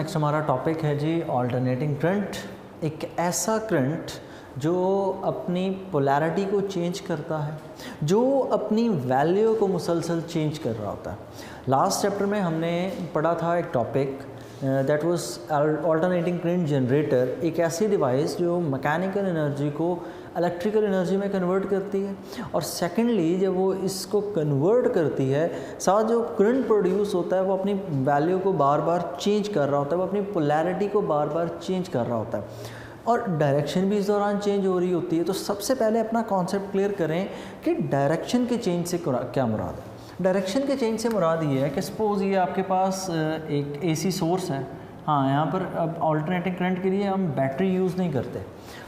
Next हमारा topic है जी alternating current. एक ऐसा करंट जो अपनी पोलैरिटी को चेंज करता है, जो अपनी वैल्यू को मुसलसल चेंज कर रहा होता है। लास्ट चैप्टर में हमने पढ़ा था एक topic that was alternating current generator, एक ऐसी डिवाइस जो मैकेनिकल एनर्जी को इलेक्ट्रिकल एनर्जी में कन्वर्ट करती है। और सेकेंडली जब वो इसको कन्वर्ट करती है, साथ जो करंट प्रोड्यूस होता है वो अपनी वैल्यू को बार बार चेंज कर रहा होता है, वो अपनी पोलैरिटी को बार बार चेंज कर रहा होता है और डायरेक्शन भी इस दौरान चेंज हो रही होती है। तो सबसे पहले अपना कॉन्सेप्ट क्लियर करें कि डायरेक्शन के चेंज से क्या मुराद है। डायरेक्शन के चेंज से मुराद ये है कि सपोज़ ये आपके पास एक एसी सोर्स है। हाँ, यहाँ पर अब ऑल्टरनेटिंग करंट के लिए हम बैटरी यूज़ नहीं करते।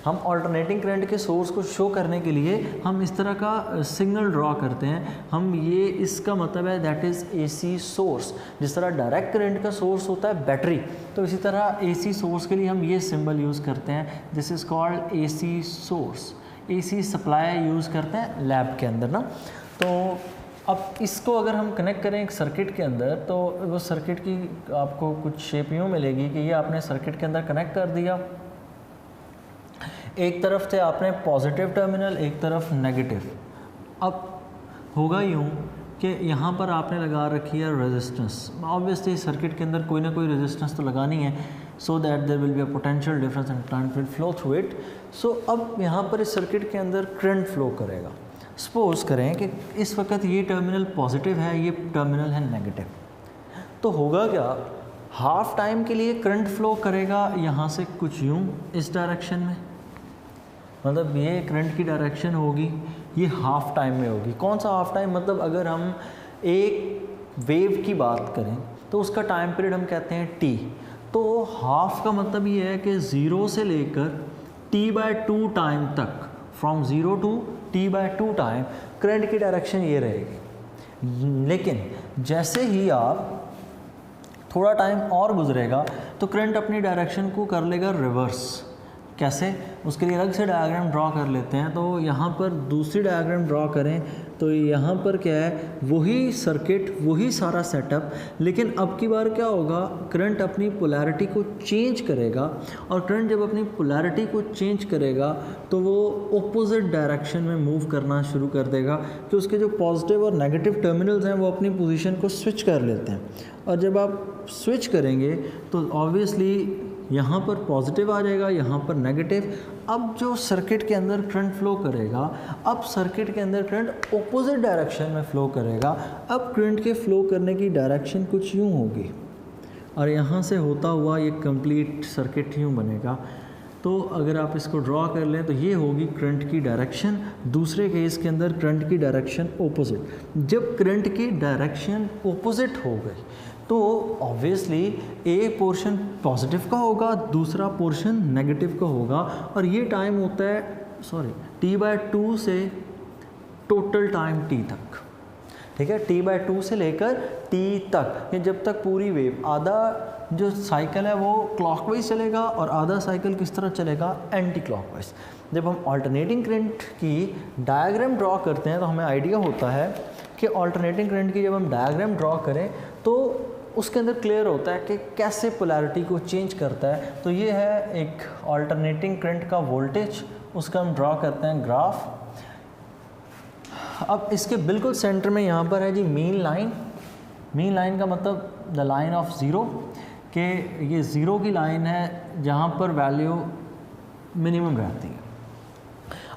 हम ऑल्टरनेटिंग करंट के सोर्स को शो करने के लिए हम इस तरह का सिग्नल ड्रॉ करते हैं। हम ये इसका मतलब है दैट इज़ एसी सोर्स। जिस तरह डायरेक्ट करंट का सोर्स होता है बैटरी, तो इसी तरह एसी सोर्स के लिए हम ये सिंबल यूज़ करते हैं। This is called AC source. AC supply use करते हैं लैब के अंदर ना। तो अब इसको अगर हम कनेक्ट करें एक सर्किट के अंदर, तो वो सर्किट की आपको कुछ शेप यूँ मिलेगी कि ये आपने सर्किट के अंदर कनेक्ट कर दिया। एक तरफ थे आपने पॉजिटिव टर्मिनल, एक तरफ नेगेटिव। अब होगा यूँ कि यहाँ पर आपने लगा रखी है रेजिस्टेंस। ऑब्वियसली सर्किट के अंदर कोई ना कोई रेजिस्टेंस तो लगानी है, so that there will be a potential difference and current will flow through it. So अब यहाँ पर इस सर्किट के अंदर करंट फ्लो करेगा। सपोज करें कि इस वक्त ये टर्मिनल पॉजिटिव है, ये टर्मिनल है नेगेटिव। तो होगा क्या, हाफ टाइम के लिए करंट फ्लो करेगा यहाँ से कुछ यूँ इस डायरेक्शन में, मतलब ये करंट की डायरेक्शन होगी, ये हाफ टाइम में होगी। कौन सा हाफ टाइम, मतलब अगर हम एक वेव की बात करें तो उसका टाइम पीरियड हम कहते हैं टी। तो हाफ का मतलब ये है कि 0 से लेकर t/2 टाइम तक, from 0 to t/2 time current की डायरेक्शन ये रहेगी। लेकिन जैसे ही आप थोड़ा टाइम और गुजरेगा तो करंट अपनी डायरेक्शन को कर लेगा रिवर्स। कैसे, उसके लिए अलग से डायग्राम ड्रॉ कर लेते हैं। तो यहाँ पर दूसरी डायग्राम ड्रॉ करें तो यहाँ पर क्या है, वही सर्किट, वही सारा सेटअप, लेकिन अब की बार क्या होगा, करंट अपनी पोलैरिटी को चेंज करेगा। और करंट जब अपनी पोलैरिटी को चेंज करेगा तो वो ऑपोजिट डायरेक्शन में मूव करना शुरू कर देगा कि उसके जो पॉजिटिव और नेगेटिव टर्मिनल्स हैं वो अपनी पोजीशन को स्विच कर लेते हैं। और जब आप स्विच करेंगे तो ऑब्वियसली यहाँ पर पॉजिटिव आ जाएगा, यहाँ पर नेगेटिव। अब जो सर्किट के अंदर करंट फ्लो करेगा, अब सर्किट के अंदर करंट ऑपोजिट डायरेक्शन में फ्लो करेगा। अब करंट के फ्लो करने की डायरेक्शन कुछ यूँ होगी और यहाँ से होता हुआ ये कंप्लीट सर्किट यूँ बनेगा। तो अगर आप इसको ड्रॉ कर लें तो ये होगी करंट की डायरेक्शन। दूसरे केस के अंदर करंट की डायरेक्शन ऑपोजिट। जब करंट की डायरेक्शन ऑपोजिट हो गई तो ऑब्वियसली एक पोर्शन पॉजिटिव का होगा, दूसरा पोर्शन नेगेटिव का होगा। और ये टाइम होता है t/2 से टोटल टाइम t तक। ठीक है, t/2 से लेकर t तक, ये जब तक पूरी वेव, आधा जो साइकिल है वो क्लॉकवाइज चलेगा और आधा साइकिल किस तरह चलेगा, एंटी क्लॉकवाइज। जब हम ऑल्टरनेटिंग करंट की डायग्राम ड्रॉ करते हैं तो हमें आइडिया होता है कि ऑल्टरनेटिंग करंट की जब हम डायग्राम ड्रॉ करें तो उसके अंदर क्लियर होता है कि कैसे पोलैरिटी को चेंज करता है। तो ये है एक ऑल्टरनेटिंग करंट का वोल्टेज, उसका हम ड्रॉ करते हैं ग्राफ। अब इसके बिल्कुल सेंटर में यहाँ पर है G mean line. Mean line का मतलब द लाइन ऑफ ज़ीरो, कि ये ज़ीरो की लाइन है जहाँ पर वैल्यू मिनिमम रहती है।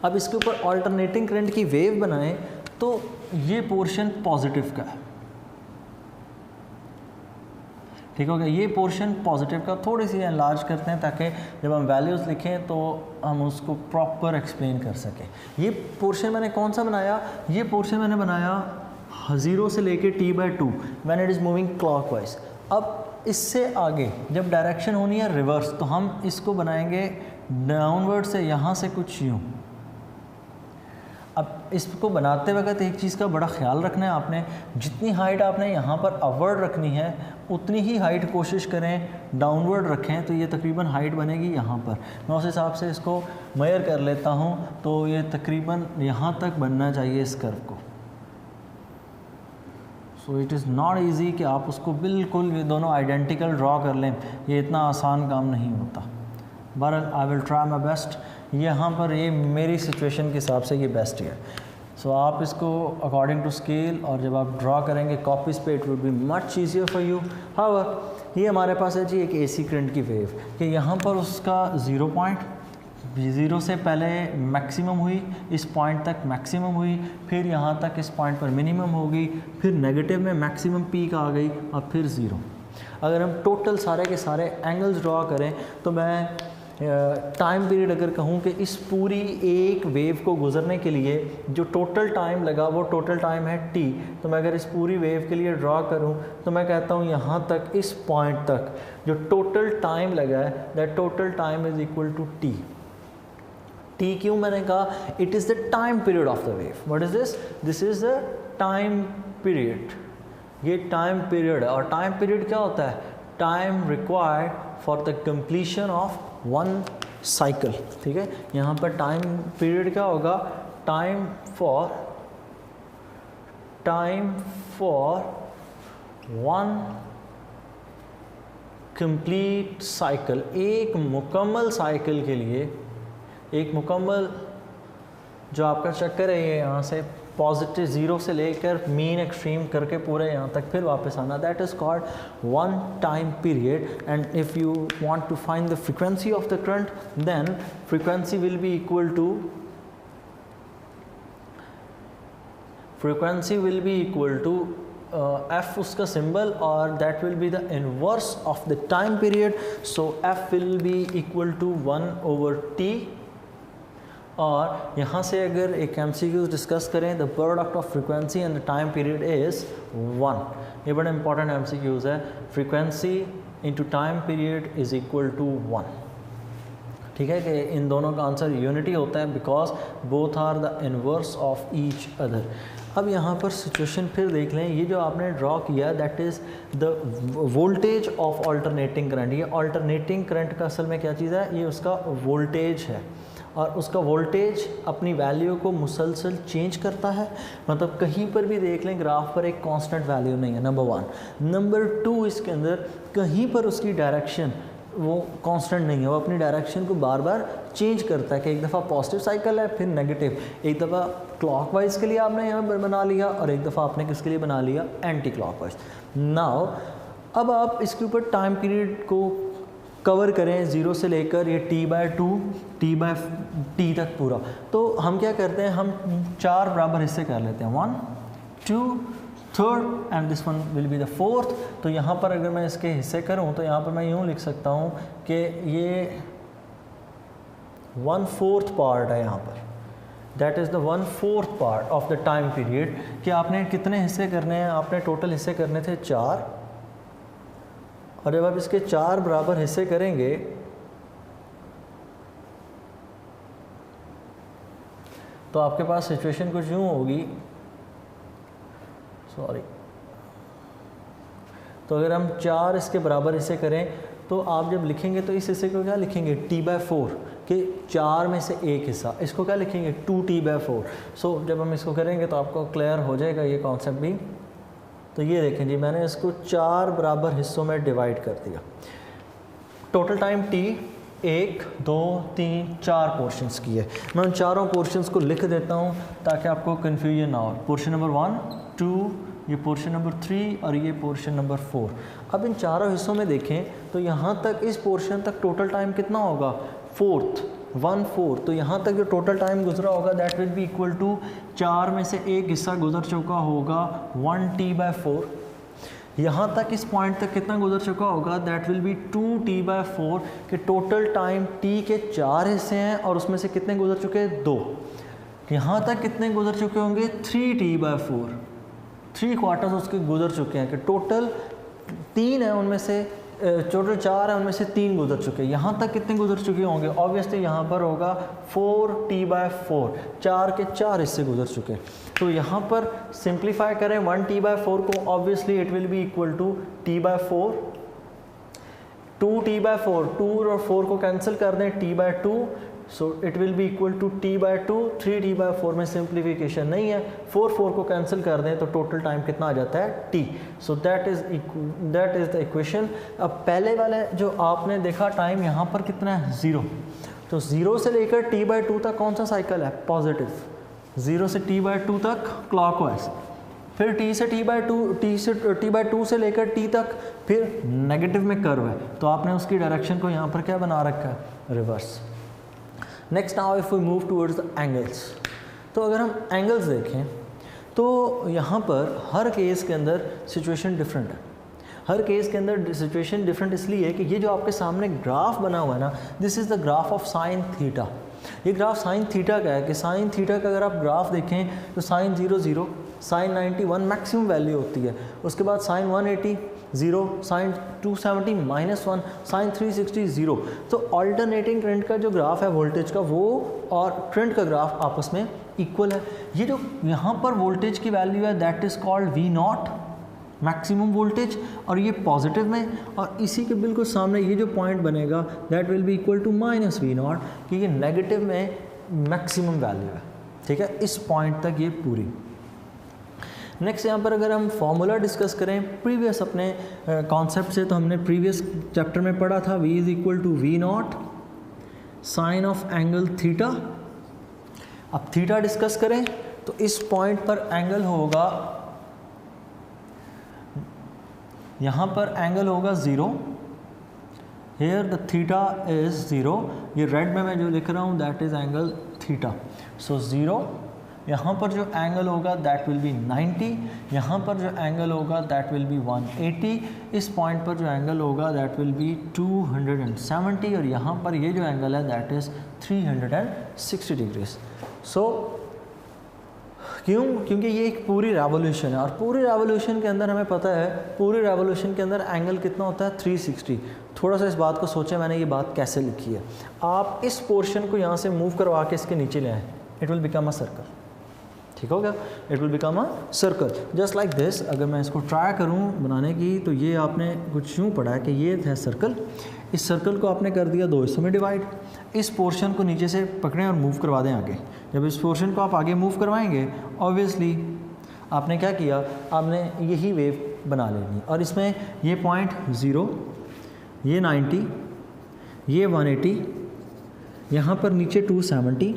अब इसके ऊपर ऑल्टरनेटिंग करंट की वेव बनाएं तो ये पोर्शन पॉजिटिव का है। ठीक हो गया, ये पोर्शन पॉजिटिव का। थोड़ी सी एनलार्ज करते हैं ताकि जब हम वैल्यूज़ लिखें तो हम उसको प्रॉपर एक्सप्लेन कर सकें। ये पोर्शन मैंने कौन सा बनाया, ये पोर्शन मैंने बनाया 0 से लेके t/2 when it is moving clockwise. अब इससे आगे जब डायरेक्शन होनी है रिवर्स, तो हम इसको बनाएंगे डाउनवर्ड से, यहाँ से कुछ यूँ। अब इसको बनाते वक्त एक चीज़ का बड़ा ख्याल रखना है आपने, जितनी हाइट आपने यहाँ पर अपवर्ड रखनी है उतनी ही हाइट कोशिश करें डाउनवर्ड रखें। तो ये तकरीबन हाइट बनेगी यहाँ पर। मैं उस हिसाब से इसको मेजर कर लेता हूँ, तो ये तकरीबन यहाँ तक बनना चाहिए इस कर्व को। So it is not easy कि आप उसको बिल्कुल ये दोनों आइडेंटिकल ड्रॉ कर लें, ये इतना आसान काम नहीं होता। बहरहाल I will try my best. यहाँ पर ये मेरी सिचुएशन के हिसाब से ये बेस्ट है। सो आप इसको अकॉर्डिंग टू स्केल और जब आप ड्रॉ करेंगे कॉपीज़ पे it would be much easier for you. However ये हमारे पास है जी एक AC करंट की वेव कि यहाँ पर उसका 0 से पहले मैक्सिमम हुई, इस पॉइंट तक मैक्सिमम हुई, फिर यहाँ तक इस पॉइंट पर मिनिमम हो गई, फिर नेगेटिव में मैक्सिमम पीक आ गई और फिर 0। अगर हम टोटल सारे के सारे एंगल्स ड्रॉ करें तो मैं टाइम पीरियड अगर कहूँ कि इस पूरी एक वेव को गुजरने के लिए जो टोटल टाइम लगा वो टोटल टाइम है t, तो मैं अगर इस पूरी वेव के लिए ड्रॉ करूँ तो मैं कहता हूँ यहाँ तक इस पॉइंट तक जो टोटल टाइम लगा है that total time is equal to t। t क्यों मैंने कहा? It is the time period of the wave. What is this? This is the time period. ये टाइम पीरियड है। और टाइम पीरियड क्या होता है? Time required for the completion of one cycle. ठीक है, यहाँ पर टाइम पीरियड क्या होगा? Time for one complete cycle. एक मुकम्मल साइकिल के लिए, एक मुकम्मल जो आपका चक्कर है ये यहाँ से पॉजिटिव 0 से लेकर मीन एक्सट्रीम करके पूरे यहाँ तक फिर वापस आना, that is called one time period. And if you want to find the frequency of the current then frequency will be equal to f उसका सिंबल और that will be the inverse of the time period. So f will be equal to 1/t। और यहाँ से अगर एक MCQ discuss करें, the product of frequency and the time period is 1। ये बड़ा इंपॉर्टेंट MCQs है। Frequency into time period is equal to 1। ठीक है कि इन दोनों का आंसर यूनिटी होता है because both are the inverse of each other. अब यहाँ पर सिचुएशन फिर देख लें, ये जो आपने ड्रॉ किया that is the voltage of alternating current. ये ऑल्टरनेटिंग करंट का असल में क्या चीज़ है? ये उसका वोल्टेज है और उसका वोल्टेज अपनी वैल्यू को मुसलसल चेंज करता है। मतलब कहीं पर भी देख लें ग्राफ पर एक कांस्टेंट वैल्यू नहीं है, नंबर 1। नंबर 2, इसके अंदर कहीं पर उसकी डायरेक्शन वो कांस्टेंट नहीं है, वो अपनी डायरेक्शन को बार बार चेंज करता है कि एक दफ़ा पॉजिटिव साइकिल है फिर नेगेटिव, एक दफ़ा क्लॉकवाइज के लिए आपने यहाँ पर बना लिया और एक दफ़ा आपने किसके लिए बना लिया? Anti clockwise. नाउ अब आप इसके ऊपर टाइम पीरियड को कवर करें 0 से लेकर ये t/2 t तक पूरा। तो हम क्या करते हैं, हम 4 बराबर हिस्से कर लेते हैं, 1 2 3 and this one will be the 4th। तो यहाँ पर अगर मैं इसके हिस्से करूँ तो यहाँ पर मैं यूँ लिख सकता हूँ कि ये 1/4 पार्ट है यहाँ पर, that is the 1/4 part of the time period. कि आपने कितने हिस्से करने हैं? आपने टोटल हिस्से करने थे 4, और जब आप इसके 4 बराबर हिस्से करेंगे तो आपके पास सिचुएशन कुछ यूँ होगी, तो अगर हम 4 इसके बराबर हिस्से करें तो आप जब लिखेंगे तो इस हिस्से को क्या लिखेंगे? t/4 कि 4 में से एक हिस्सा, इसको क्या लिखेंगे? 2t/4। सो जब हम इसको करेंगे तो आपको क्लियर हो जाएगा ये कॉन्सेप्ट भी। तो ये देखें जी, मैंने इसको 4 बराबर हिस्सों में डिवाइड कर दिया। टोटल टाइम t 1 2 3 4 पोर्शंस की है। मैं उन चारों पोर्शंस को लिख देता हूँ ताकि आपको कन्फ्यूजन ना हो। पोर्शन नंबर 1 2, ये पोर्शन नंबर 3 और ये पोर्शन नंबर 4। अब इन चारों हिस्सों में देखें तो यहाँ तक इस पोर्शन तक टोटल टाइम कितना होगा? 1/4। तो यहाँ तक जो टोटल टाइम गुजरा होगा that will be equal to 4 में से एक हिस्सा गुजर चुका होगा 1t/4। यहाँ तक इस पॉइंट तक कितना गुजर चुका होगा? दैट विल बी 2t/4 कि टोटल टाइम t के 4 हिस्से हैं और उसमें से कितने गुजर चुके हैं? 2। यहाँ तक कितने गुजर चुके होंगे? 3t/4, 3 क्वार्टर्स उसके गुजर चुके हैं कि टोटल 3 है उनमें से, टोटल 4 है उनमें से 3 गुजर चुके हैं। यहाँ तक कितने गुजर चुके होंगे? ऑब्वियसली यहाँ पर होगा 4t/4, 4 के 4 हिस्से गुजर चुके। तो यहाँ पर सिंप्लीफाई करें 1t/4 को, obviously it will be equal to t/4 2t/4, 2 और 4 को कैंसिल कर दें, t/2, so it will be equal to t/2, 3t/4 में सिंप्लीफिकेशन नहीं है, 4 को कैंसिल कर दें तो टोटल टाइम कितना आ जाता है t। So that is the equation. अब पहले वाले जो आपने देखा टाइम यहाँ पर कितना है 0, तो 0 से लेकर t/2 तक कौन सा साइकिल है पॉजिटिव, 0 से t/2 तक क्लॉकवाइज, फिर t से t/2 से लेकर t तक फिर नेगेटिव में कर्व है, तो आपने उसकी डायरेक्शन को यहाँ पर क्या बना रखा है reverse. Next now if we move towards the angles, तो अगर हम एंगल्स देखें तो यहाँ पर हर केस के अंदर सिचुएशन डिफरेंट है। हर केस के अंदर सिचुएशन डिफरेंट इसलिए कि ये जो आपके सामने ग्राफ बना हुआ है ना, this is the graph of sine theta. ये ग्राफ साइन थीटा का है कि साइन थीटा का अगर आप ग्राफ देखें तो साइन 0 0, साइन 90 1 मैक्सिमम वैल्यू होती है, उसके बाद साइन 180 0, साइन 270 -1, साइन 360 0। तो ऑल्टरनेटिंग ट्रेंड का जो ग्राफ है वोल्टेज का, वो और ट्रेंड का ग्राफ आपस में इक्वल है। ये जो यहाँ पर वोल्टेज की वैल्यू है that is called V0 maximum voltage, और ये पॉजिटिव में, और इसी के बिल्कुल सामने ये जो पॉइंट बनेगा that will be equal to -V0 कि ये नेगेटिव में मैक्सिमम वैल्यू है। ठीक है, इस पॉइंट तक ये पूरी। नेक्स्ट यहाँ पर अगर हम फॉर्मूला डिस्कस करें प्रीवियस अपने कॉन्सेप्ट से, तो हमने प्रीवियस चैप्टर में पढ़ा था V is equal to V0 sine of angle theta. अब थीटा डिस्कस करें तो इस पॉइंट पर एंगल होगा, यहाँ पर एंगल होगा 0, हेयर द थीटा इज़ 0, ये रेड में मैं जो लिख रहा हूँ दैट इज़ एंगल थीटा। सो 0, यहाँ पर जो एंगल होगा दैट विल बी 90, यहाँ पर जो एंगल होगा दैट विल बी 180, इस पॉइंट पर जो एंगल होगा दैट विल बी 270, और यहाँ पर ये जो एंगल है दैट इज़ 360 डिग्रीज। सो क्योंकि ये एक पूरी रेवोल्यूशन है, और पूरी रेवोल्यूशन के अंदर हमें पता है पूरी रेवोल्यूशन के अंदर एंगल कितना होता है 360। थोड़ा सा इस बात को सोचें मैंने ये बात कैसे लिखी है। आप इस पोर्शन को यहाँ से मूव करवा के इसके नीचे ले आए, it will become a circle. ठीक हो गया, it will become a circle just like this. अगर मैं इसको ट्राई करूँ बनाने की, तो ये आपने कुछ यूँ पढ़ा है कि ये है सर्कल, इस सर्कल को आपने कर दिया 2 हिस्सों में डिवाइड, इस पोर्शन को नीचे से पकड़ें और मूव करवा दें आगे। जब इस पोर्शन को आप आगे मूव करवाएंगे ऑब्वियसली आपने क्या किया, आपने यही वेव बना लेनी, और इसमें ये पॉइंट 0, ये 90, ये 180, यहाँ पर नीचे 270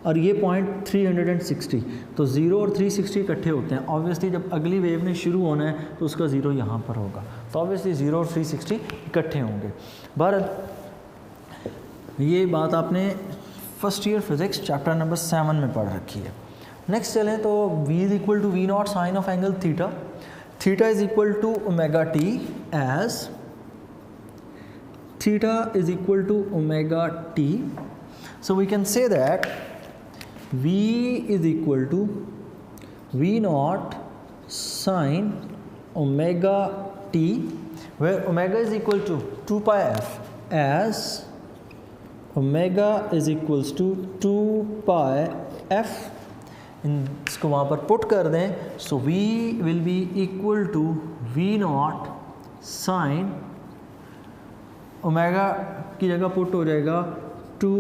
और ये पॉइंट 360। तो 0 और 360 इकट्ठे होते हैं। ऑब्वियसली जब अगली वेव ने शुरू होना है तो उसका 0 यहाँ पर होगा, तो ऑब्वियसली 0 और 360 इकट्ठे होंगे। बहरहाल ये बात आपने first year physics chapter number 7 में पढ़ रखी है। नेक्स्ट चलें तो V is equal to V0 sine of angle theta, theta is equal to omega t as theta is equal to omega t. So we can say that V is equal to V0 sin omega t, where omega is equal to 2 pi f, as omega is equals to 2 pi f। इसको वहाँ पर put कर दें, so V will be equal to V0 sin omega की जगह put हो जाएगा 2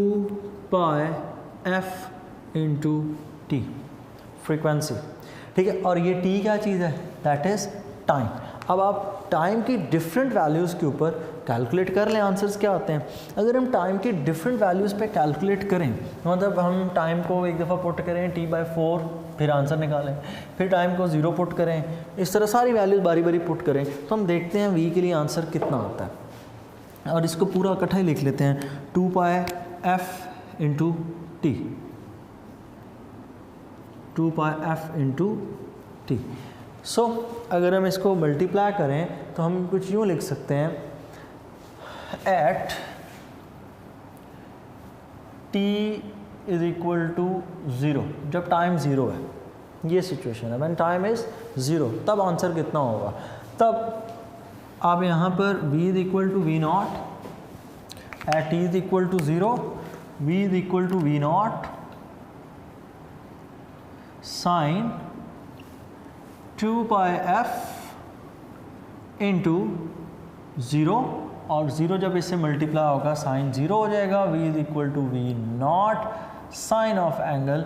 pi f into T frequency. ठीक है, और ये टी क्या चीज़ है, दैट इज़ टाइम। अब आप टाइम की डिफरेंट वैल्यूज़ के ऊपर कैलकुलेट कर लें, आंसर्स क्या आते हैं। अगर हम टाइम की डिफरेंट वैल्यूज़ पे कैलकुलेट करें, मतलब हम टाइम को एक दफ़ा पुट करें t/4, फिर आंसर निकालें, फिर टाइम को 0 पुट करें, इस तरह सारी वैल्यूज़ बारी बारी पुट करें, तो हम देखते हैं v के लिए आंसर कितना आता है। और इसको पूरा इकट्ठा ही लिख लेते हैं, 2 pi f into t, 2 pi f into t. So अगर हम इसको मल्टीप्लाई करें तो हम कुछ यूँ लिख सकते हैं, at t is equal to 0, जब टाइम 0 है, ये सिचुएशन है, व्हेन टाइम इज़ 0, तब आंसर कितना होगा। तब आप यहाँ पर v is equal to V0 at t is equal to 0, v is equal to V0 sine 2 pi f into 0, और 0 जब इससे मल्टीप्लाई होगा साइन 0 हो जाएगा, v is equal to we not sine of angle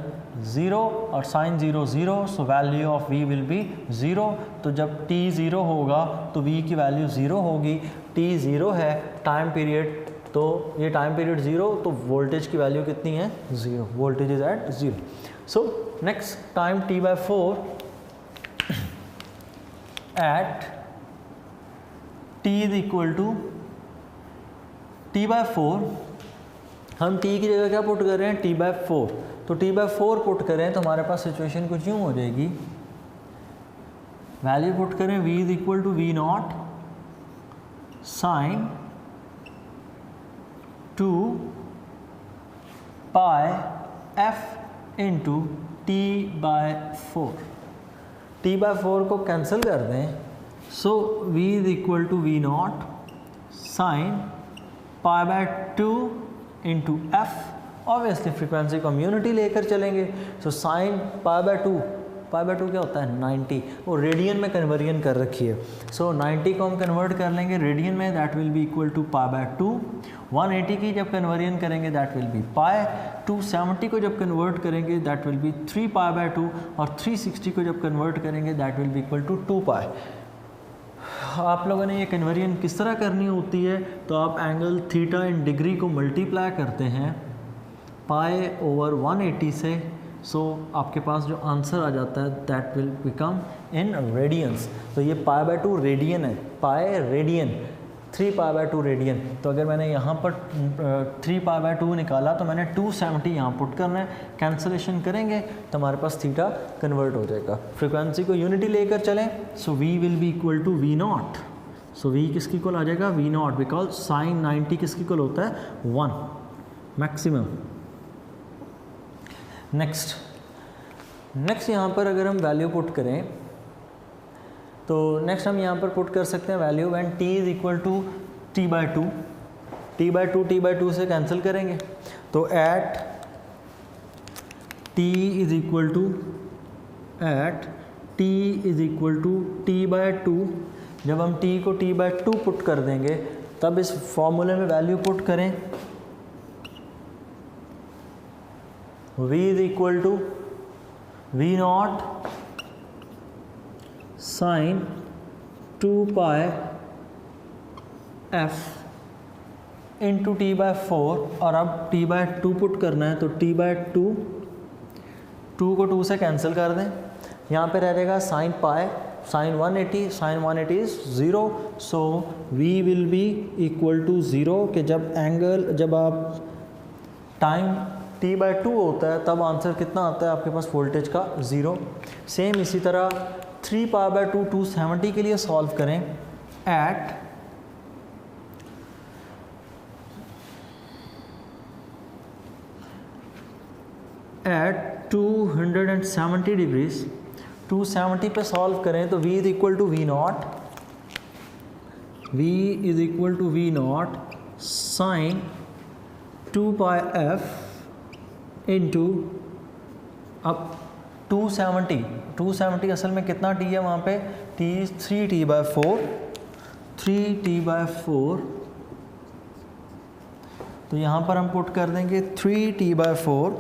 0 और sine 0 0, so value of v will be 0। तो जब t 0 होगा तो v की वैल्यू 0 होगी, t 0 है टाइम पीरियड, तो ये टाइम पीरियड 0, तो वोल्टेज की वैल्यू कितनी है 0, voltage is at 0। So next time t/4 at t is equal to t/4, हम t की जगह क्या पुट कर रहे हैं t/4, तो t/4 पुट करें तो हमारे पास सिचुएशन कुछ यूँ हो जाएगी, वैल्यू पुट करें v is equal to we not sine 2 pi f into t/4, t/4 को कैंसिल कर दें, so v is equal to we not sine π/2 into f. Obviously frequency community लेकर चलेंगे, सो साइन π/2 क्या होता है 90, वो रेडियन में कन्वर्जन कर रखी है, सो 90 को हम कन्वर्ट कर लेंगे रेडियन में, that will be equal to π/2। 180 की जब कन्वर्जन करेंगे दैट विल बी पाई, 270 को जब कन्वर्ट करेंगे दैट विल बी 3 π/2 और 360 को जब कन्वर्ट करेंगे that will be equal to 2 pi. आप लोगों ने ये कन्वर्जन किस तरह करनी होती है, तो आप एंगल थीटा इन डिग्री को मल्टीप्लाई करते हैं पाई ओवर 180 से, सो आपके पास जो आंसर आ जाता है that will become in radiance. तो ये π/2 रेडियन है, पाई रेडियन, 3 π/2 रेडियन। तो अगर मैंने यहाँ पर 3 π/2 निकाला तो मैंने 270 यहाँ पुट करना है, कैंसलेशन करेंगे तो हमारे पास थीटा कन्वर्ट हो जाएगा। फ्रीक्वेंसी को यूनिटी लेकर चलें, so v will be equal to we naught, so v किसकी इक्वल आ जाएगा वी नॉट, बिकॉज साइन 90 किसकी इक्वल होता है 1 मैक्सिमम। नेक्स्ट यहाँ पर अगर हम वैल्यू पुट करें तो नेक्स्ट हम यहाँ पर पुट कर सकते हैं value when t is equal to t/2 से कैंसिल करेंगे, तो at t is equal to t/2, जब हम t को t/2 पुट कर देंगे तब इस फॉर्मूले में वैल्यू पुट करें v is equal to we not sine 2 pi f into t/4, और अब t/2 पुट करना है तो t/2 को 2 से कैंसिल कर दें, यहाँ पे रह जाएगा sine pi, sine 180 is 0, so v will be equal to 0 कि जब आप टाइम t/2 होता है तब आंसर कितना आता है आपके पास वोल्टेज का 0। सेम इसी तरह 3 π/2 270 के लिए सॉल्व करें एट एट 270 डिग्रीज, 270 पे सॉल्व करें तो v is equal to we not sine 2 pi f into, अब 270 असल में कितना t है वहाँ पे, t 3t/4, तो यहाँ पर हम पुट कर देंगे 3t/4।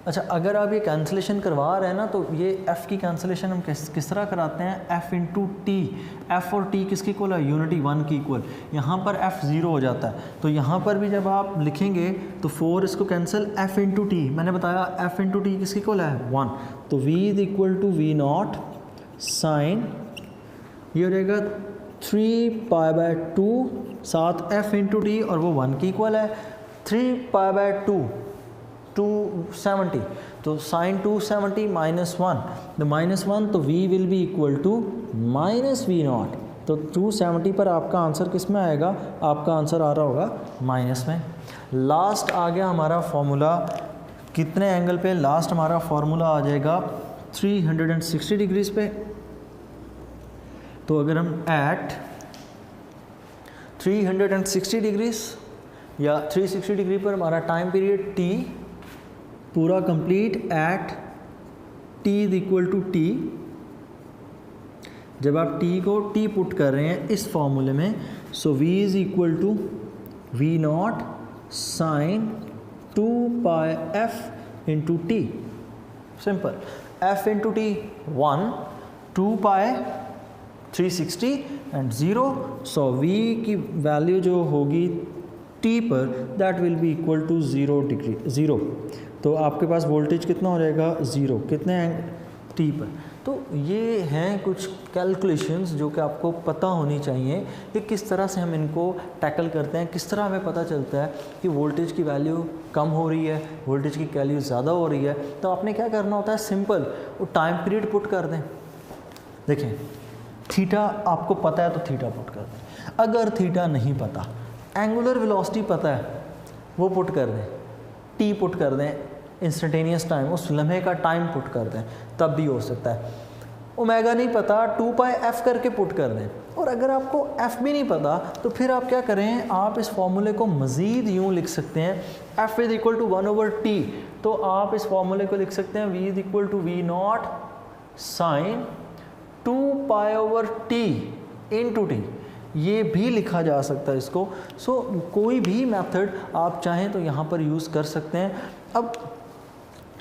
अच्छा, अगर आप ये कैंसिलेशन करवा रहे हैं ना तो ये f की कैंसिलेशन हम किस तरह कराते हैं, f इंटू टी, f और t किसकी इक्वल है यूनिटी 1 की इक्वल, यहाँ पर f 0 हो जाता है, तो यहाँ पर भी जब आप लिखेंगे तो 4 इसको कैंसिल, f इंटू टी, मैंने बताया f इंटू टी किसकी इक्वल है 1, तो v is equal to we not sine, ये हो जाएगा 3 π/2 साथ f इंटू टी और वो 1 की इक्वल है, 3 π/2 270, तो साइन 270 -1, तो -1, तो v will be equal to -we naught, तो 270 पर आपका आंसर किस में आएगा, आपका आंसर आ रहा होगा माइनस में। लास्ट आ गया हमारा फॉर्मूला, कितने एंगल पे, लास्ट हमारा फॉर्मूला आ जाएगा 360 डिग्रीज पे, तो अगर हम एट 360 डिग्रीज या 360 डिग्री पर हमारा टाइम पीरियड t पूरा complete at t is equal to t, जब आप टी को टी पुट कर रहे हैं इस फॉर्मूले में, सो v is equal to we not sine 2 pi f into t, simple, f into t 1, 2 pi 360 and 0, so v की वैल्यू जो होगी t पर that will be equal to 0 degree 0, तो आपके पास वोल्टेज कितना हो जाएगा 0, कितने t पर। तो ये हैं कुछ कैलकुलेशंस जो कि आपको पता होनी चाहिए कि किस तरह से हम इनको टैकल करते हैं, किस तरह हमें पता चलता है कि वोल्टेज की वैल्यू कम हो रही है, वोल्टेज की वैल्यू ज़्यादा हो रही है। तो आपने क्या करना होता है, सिंपल वो टाइम पीरियड पुट कर दें। देखें थीटा आपको पता है तो थीटा पुट कर दें, अगर थीटा नहीं पता, एंगुलर वेलोसिटी पता है वो पुट कर दें, टी पुट कर दें, इंस्टेंटेनियस टाइम उस लम्हे का टाइम पुट कर दें, तब भी हो सकता है। ओमेगा नहीं पता, 2 पाई एफ करके पुट कर दें। और अगर आपको एफ भी नहीं पता तो फिर आप क्या करें, आप इस फॉर्मूले को मज़ीद यूँ लिख सकते हैं, F is equal to 1/t, तो आप इस फॉर्मूले को लिख सकते हैं v is equal to we not sine 2 पाई/t इंटू टी, ये भी लिखा जा सकता है इसको। सो कोई भी मेथड आप चाहें तो यहाँ पर यूज़ कर सकते हैं। अब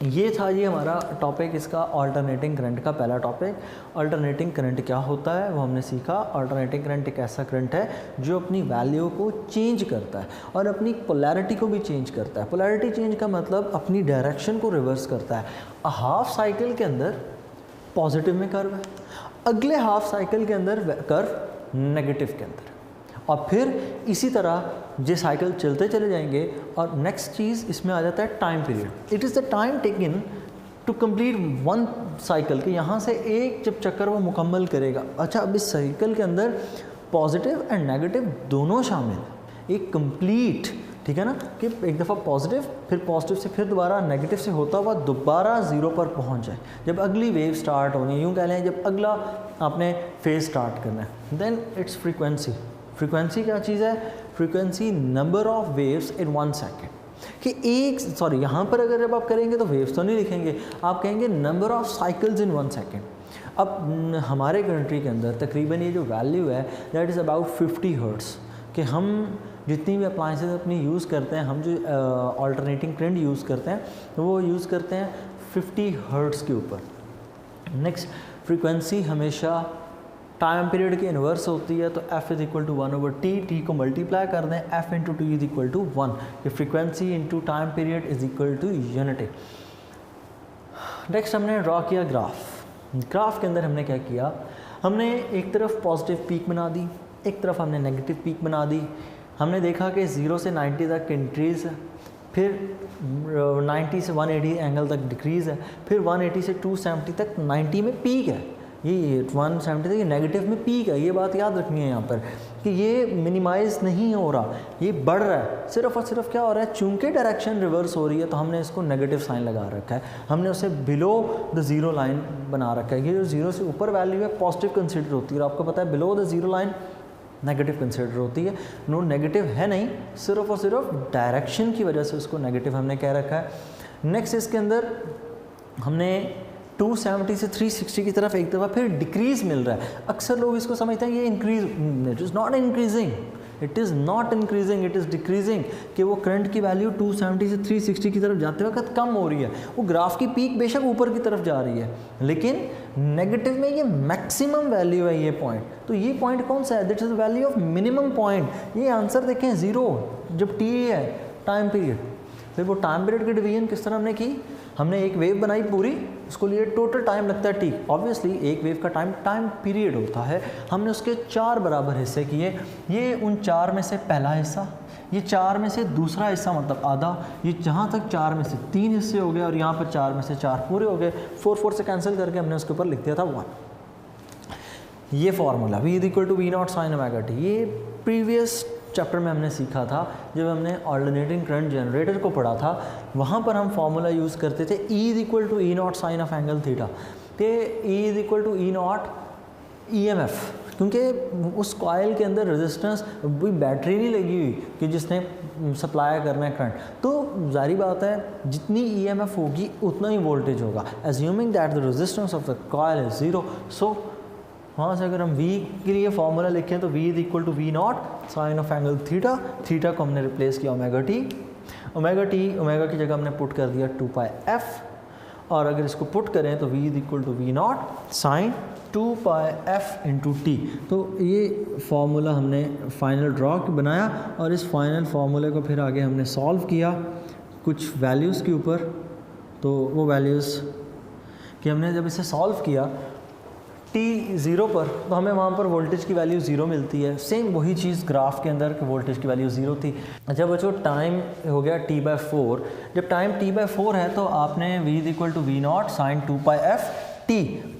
ये था ये हमारा टॉपिक, इसका अल्टरनेटिंग करंट का पहला टॉपिक। अल्टरनेटिंग करंट क्या होता है वो हमने सीखा। अल्टरनेटिंग करंट एक ऐसा करंट है जो अपनी वैल्यू को चेंज करता है और अपनी पोलैरिटी को भी चेंज करता है। पोलैरिटी चेंज का मतलब अपनी डायरेक्शन को रिवर्स करता है। हाफ साइकिल के अंदर पॉजिटिव में कर्व है, अगले हाफ साइकिल के अंदर कर्व नेगेटिव के अंदर, और फिर इसी तरह ये साइकिल चलते चले जाएंगे। और नेक्स्ट चीज़ इसमें आ जाता है time period. It is the time taken to complete one cycle, कि यहाँ से एक जब चक्कर वो मुकम्मल करेगा। अच्छा, अब इस साइकिल के अंदर पॉजिटिव एंड नेगेटिव दोनों शामिल हैं, एक कंप्लीट, ठीक है ना, कि एक दफ़ा पॉजिटिव, फिर पॉजिटिव से फिर दोबारा नेगेटिव से होता हुआ दोबारा ज़ीरो पर पहुँच जाए। जब अगली वेव स्टार्ट होनी है, यूँ कह लें जब अगला आपने फेज स्टार्ट करना है, देन इट्स फ्रीक्वेंसी। फ्रीक्वेंसी क्या चीज़ है? Frequency number of waves in 1 second, कि एक सॉरी यहाँ पर अगर जब आप करेंगे तो वेव्स तो नहीं लिखेंगे, आप कहेंगे number of cycles in 1 second. अब हमारे कंट्री के अंदर तकरीबन ये जो वैल्यू है दैट इज़ अबाउट 50 हर्ट्ज़, कि हम जितनी भी अप्लाइंसेस अपनी यूज़ करते हैं, हम जो अल्टरनेटिंग करंट यूज़ करते हैं वो यूज़ करते हैं 50 हर्ट्ज़ के ऊपर। नेक्स्ट, फ्रीक्वेंसी हमेशा टाइम पीरियड की इन्वर्स होती है, तो f is equal to 1/t, t को मल्टीप्लाई कर दें, f into t is equal to 1, कि frequency into time period is equal to unity. Next हमने ड्रॉ किया ग्राफ। ग्राफ के अंदर हमने क्या किया, हमने एक तरफ पॉजिटिव पीक बना दी, एक तरफ हमने नेगेटिव पीक बना दी। हमने देखा कि 0 से 90 तक इंक्रीज़ है, फिर 90 से 180 एंगल तक डिक्रीज़ है, फिर 180 से 270 तक 90 में पीक है। ये 170 तक ये नेगेटिव में पीक है, ये बात याद रखनी है यहाँ पर, कि ये मिनिमाइज़ नहीं हो रहा, ये बढ़ रहा है। सिर्फ और सिर्फ क्या हो रहा है, चूंकि डायरेक्शन रिवर्स हो रही है तो हमने इसको नेगेटिव साइन लगा रखा है, हमने उसे बिलो द ज़ीरो लाइन बना रखा है। ये जो ज़ीरो से ऊपर वैल्यू है पॉजिटिव कंसिडर होती है, और आपको पता है below the zero line negative consider होती है। नो नेगेटिव है नहीं, सिर्फ और सिर्फ डायरेक्शन की वजह से उसको नेगेटिव हमने कह रखा है। नेक्स्ट इसके अंदर हमने 270 से 360 की तरफ एक दफ़ा फिर डिक्रीज़ मिल रहा है। अक्सर लोग इसको समझते हैं ये increase, it is not increasing, it is not increasing, it is decreasing, कि वो करंट की वैल्यू 270 से 360 की तरफ जाते वक्त कम हो रही है। वो ग्राफ की पीक बेशक ऊपर की तरफ जा रही है, लेकिन नेगेटिव में ये मैक्सिमम वैल्यू है ये पॉइंट। तो ये पॉइंट कौन सा है? That is the value of minimum point. ये आंसर देखें 0 जब टी है टाइम पीरियड। फिर वो टाइम पीरियड की डिवीजन किस तरह हमने की, हमने एक वेव बनाई पूरी, उसको लिए टोटल टाइम लगता है टी। ऑब्वियसली एक वेव का टाइम पीरियड होता है, हमने उसके 4 बराबर हिस्से किए। ये उन 4 में से पहला हिस्सा, ये 4 में से दूसरा हिस्सा मतलब आधा, ये जहाँ तक 4 में से 3 हिस्से हो गए, और यहाँ पर 4 में से 4 पूरे हो गए। 4 से कैंसिल करके हमने उसके ऊपर लिख दिया था 1। ये formula v equal to we not sine omega t, ये प्रीवियस चैप्टर में हमने सीखा था जब हमने अल्टरनेटिंग करंट जनरेटर को पढ़ा था। वहाँ पर हम फार्मूला यूज़ करते थे E is equal to E naught sine of angle theta, कि E is equal to E naught EMF, क्योंकि उस कॉइल के अंदर रेजिस्टेंस कोई बैटरी नहीं लगी हुई कि जिसने सप्लाई करना है करंट, तो जारी बात है जितनी EMF होगी उतना ही वोल्टेज होगा। Assuming that the resistance of the coil is 0, सो वहाँ से अगर हम v के लिए फॉर्मूला लिखें तो v is equal to we not sine of angle theta, theta को हमने रिप्लेस किया ओमेगा टी, ओमेगा की जगह हमने पुट कर दिया 2 पाई f, और अगर इसको पुट करें तो v is equal to we not sine 2 pi f into t. तो ये फार्मूला हमने फाइनल ड्रॉ बनाया और इस फाइनल फार्मूले को फिर आगे हमने सॉल्व किया कुछ वैल्यूज़ के ऊपर। तो वो वैल्यूज़ कि हमने जब इसे सॉल्व किया t 0 पर तो हमें वहाँ पर वोल्टेज की वैल्यू 0 मिलती है। सेम वही चीज़ ग्राफ के अंदर कि वोल्टेज की वैल्यू 0 थी। जब बच्चों टाइम हो गया t/4, जब टाइम t/4 है तो आपने v is equal to we not sine 2 pi f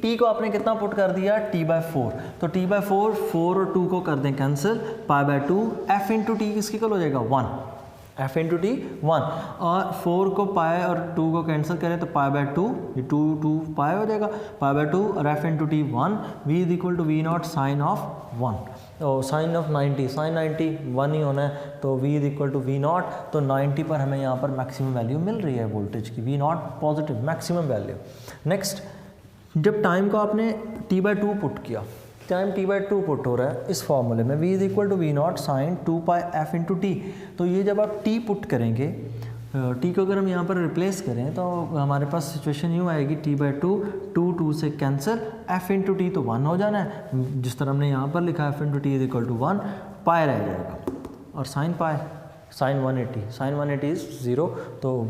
t को आपने कितना पुट कर दिया t/4, तो t/4 4 और 2 को कर दें कैंसिल, π/2 f इंटू टी किसकी कल हो जाएगा 1, f इंटू टी 1, और 4 को पाई और 2 को कैंसिल करें तो π/2, ये 2 पाई हो जाएगा, π/2 और f into t 1, v is equal to we not sine of 1, तो साइन ऑफ 90, साइन 90 1 ही होना है, तो v is equal to we naught, तो 90 पर हमें यहाँ पर मैक्सिमम वैल्यू मिल रही है वोल्टेज की, v not positive maximum value. Next, जब टाइम को आपने t/2 पुट किया, टाइम t/2 पुट हो रहा है इस फॉर्मूले में, v is equal to we not sine 2 pi f into t, तो ये जब आप t पुट करेंगे, t को अगर हम यहाँ पर रिप्लेस करें तो हमारे पास सिचुएशन यूँ आएगी t/2, 2 से कैंसिल, f इंटू टी तो 1 हो जाना है, जिस तरह हमने यहाँ पर लिखा f into t is equal to 1, pi रह जाएगा, और साइन पाई साइन 180 इज 0, तो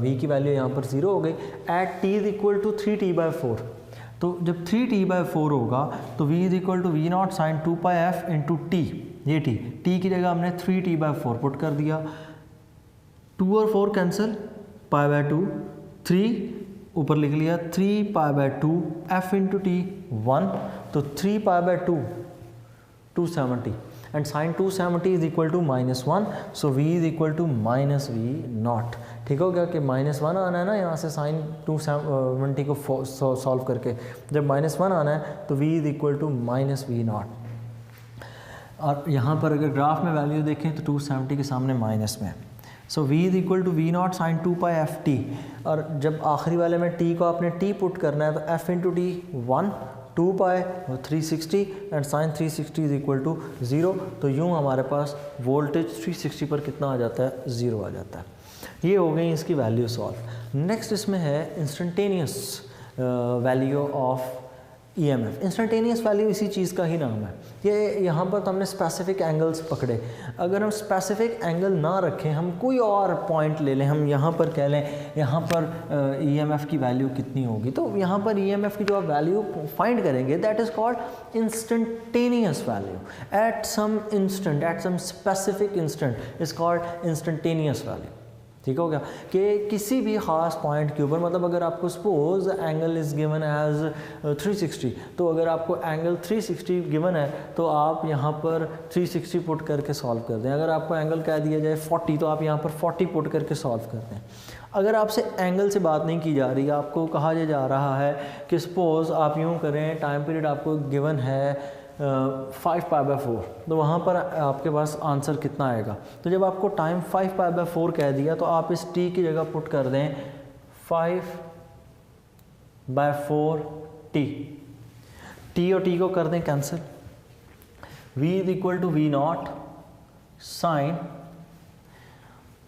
v की वैल्यू यहाँ पर 0 हो गई। At t is equal to 3t/4, तो जब 3t/4 होगा तो v is equal to we not sine 2 pi f into t, ये t की जगह हमने 3t/4 पुट कर दिया, 2 और 4 कैंसिल, π/2, 3 ऊपर लिख लिया, 3π/2 f इंटू टी 1, तो 3π/2 270, and sine 270 is equal to -1, so v is equal to minus v naught. ठीक हो गया कि -1 आना है ना यहाँ से साइन 270 को सॉल्व करके, जब -1 आना है तो v is equal to minus v naught, और यहाँ पर अगर ग्राफ में वैल्यू देखें तो 270 के सामने माइनस में, सो v is equal to we not sine 2 pi f t, और जब आखिरी वाले में t को आपने t पुट करना है तो f into t 1, 2 pi 360, and sine 360 is equal to 0, तो यूँ हमारे पास वोल्टेज 360 पर कितना आ जाता है, 0 आ जाता है। ये हो गई इसकी वैल्यू सॉल्व। नेक्स्ट इसमें है instantaneous value of EMF। Instantaneous value इसी चीज़ का ही नाम है। ये यहाँ पर तो हमने स्पेसिफिक एंगल्स पकड़े, अगर हम स्पेसिफिक एंगल ना रखें, हम कोई और पॉइंट ले लें, हम यहाँ पर कह लें यहाँ पर EMF की वैल्यू कितनी होगी, तो यहाँ पर EMF की जो आप वैल्यू फाइंड करेंगे that is called instantaneous value at some instant, at some specific instant is called instantaneous value. ठीक हो गया कि किसी भी ख़ास पॉइंट के ऊपर, मतलब अगर आपको suppose angle is given as 360, तो अगर आपको एंगल 360 गिवन है तो आप यहाँ पर 360 पुट करके सॉल्व कर दें। अगर आपको एंगल कह दिया जाए 40 तो आप यहाँ पर 40 पुट करके सॉल्व कर दें। अगर आपसे एंगल से बात नहीं की जा रही, आपको कहा जा रहा है कि सपोज़ आप यूँ करें, टाइम पीरियड आपको गिवन है 5π/4, तो वहाँ पर आपके पास आंसर कितना आएगा, तो जब आपको टाइम 5π/4 कह दिया तो आप इस t की जगह पुट कर दें 5/4t, t और t को कर दें cancel, v is equal to we not sine,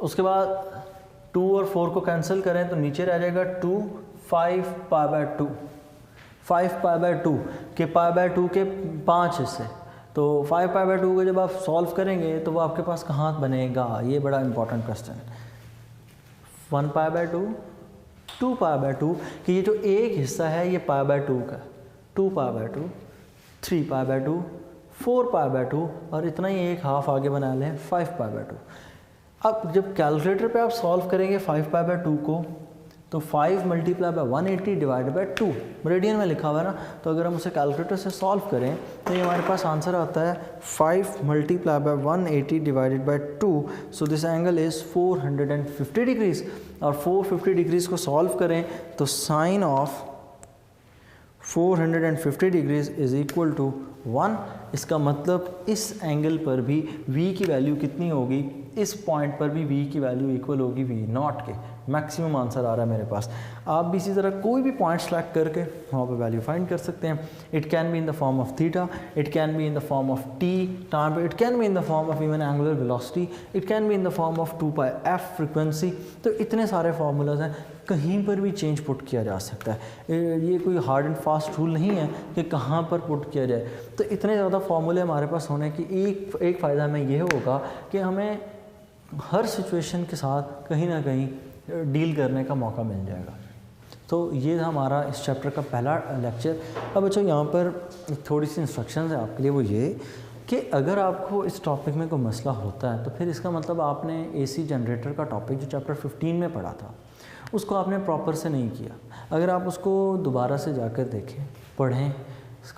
उसके बाद 2 और 4 को कैंसिल करें तो नीचे रह जाएगा 2, 5π/2, 5π/2 के π/2 के 5 हिस्से, तो 5π/2 को जब आप सॉल्व करेंगे तो वो आपके पास कहाँ बनेगा, ये बड़ा इंपॉर्टेंट क्वेश्चन। 1π/2, 2π/2 कि ये जो एक हिस्सा है ये π/2 का, 2π/2, 3π/2, 4π/2, और इतना ही एक हाफ आगे बना लें 5π/2। अब जब कैलकुलेटर पे आप सॉल्व करेंगे 5π/2 को, तो 5 multiply by 180 divided by 2 radian में लिखा हुआ है ना, तो अगर हम उसे कैलकुलेटर से सॉल्व करें तो ये हमारे पास आंसर आता है 5 multiply by 180 divided by 2, so this angle is 450 degrees, और 450 डिग्रीज़ को सॉल्व करें तो sine of 450 degrees is equal to 1। इसका मतलब इस एंगल पर भी v की वैल्यू कितनी होगी, इस पॉइंट पर भी v की वैल्यू इक्वल होगी v नॉट के, मैक्सिमम आंसर आ रहा है मेरे पास। आप भी इसी तरह कोई भी पॉइंट सेलेक्ट करके वहाँ पर वैल्यू फाइंड कर सकते हैं। It can be in the form of theta, it can be in the form of T time, it can be in the form of even angular velocity, it can be in the form of 2πf frequency. तो इतने सारे formulas हैं, कहीं पर भी change put किया जा सकता है। ये कोई हार्ड एंड फास्ट रूल नहीं है कि कहाँ पर पुट किया जाए। तो इतने ज़्यादा फार्मूले हमारे पास होने की एक फ़ायदा हमें ये होगा कि हमें हर सिचुएशन के साथ कहीं ना कहीं डील करने का मौका मिल जाएगा। तो ये था हमारा इस चैप्टर का पहला लेक्चर। अब अच्छा यहाँ पर थोड़ी सी इंस्ट्रक्शंस है आपके लिए, वो ये कि अगर आपको इस टॉपिक में कोई मसला होता है तो फिर इसका मतलब आपने एसी जनरेटर का टॉपिक जो चैप्टर 15 में पढ़ा था उसको आपने प्रॉपर से नहीं किया। अगर आप उसको दोबारा से जाकर देखें, पढ़ें,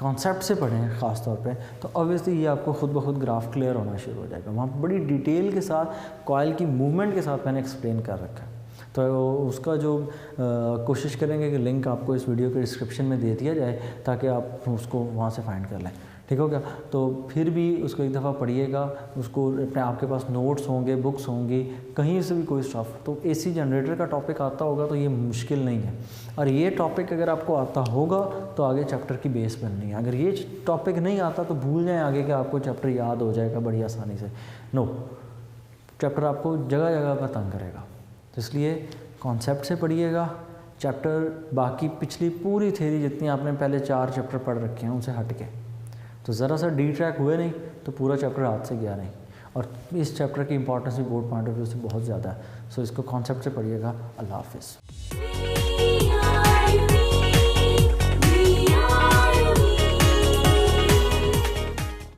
कॉन्सेप्ट से पढ़ें ख़ास तौर पे, तो ऑब्वियसली ये आपको खुद ब खुद ग्राफ क्लियर होना शुरू हो जाएगा। वहाँ बड़ी डिटेल के साथ कॉइल की मूवमेंट के साथ मैंने एक्सप्लेन कर रखा है। तो उसका जो कोशिश करेंगे कि लिंक आपको इस वीडियो के डिस्क्रिप्शन में दे दिया जाए ताकि आप उसको वहाँ से फाइंड कर लें, ठीक हो गया। तो फिर भी उसको एक दफ़ा पढ़िएगा, उसको अपने आपके पास नोट्स होंगे, बुक्स होंगी, कहीं से भी कोई स्टफ। तो एसी जनरेटर का टॉपिक आता होगा तो ये मुश्किल नहीं है, और ये टॉपिक अगर आपको आता होगा तो आगे चैप्टर की बेस बननी है। अगर ये टॉपिक नहीं आता तो भूल जाएँ आगे कि आपको चैप्टर याद हो जाएगा बड़ी आसानी से। नो, चैप्टर आपको जगह जगह पर तंग करेगा। तो इसलिए कॉन्सेप्ट से पढ़िएगा चैप्टर, बाकी पिछली पूरी थ्योरी जितनी आपने पहले 4 चैप्टर पढ़ रखे हैं उनसे हट के, तो ज़रा सा डी ट्रैक हुए नहीं तो पूरा चैप्टर हाथ से गया नहीं। और इस चैप्टर की इंपॉर्टेंस भी बोर्ड पॉइंट ऑफ व्यू से बहुत ज़्यादा है। सो इसको कॉन्सेप्ट से पढ़िएगा। अल्लाह हाफिज़।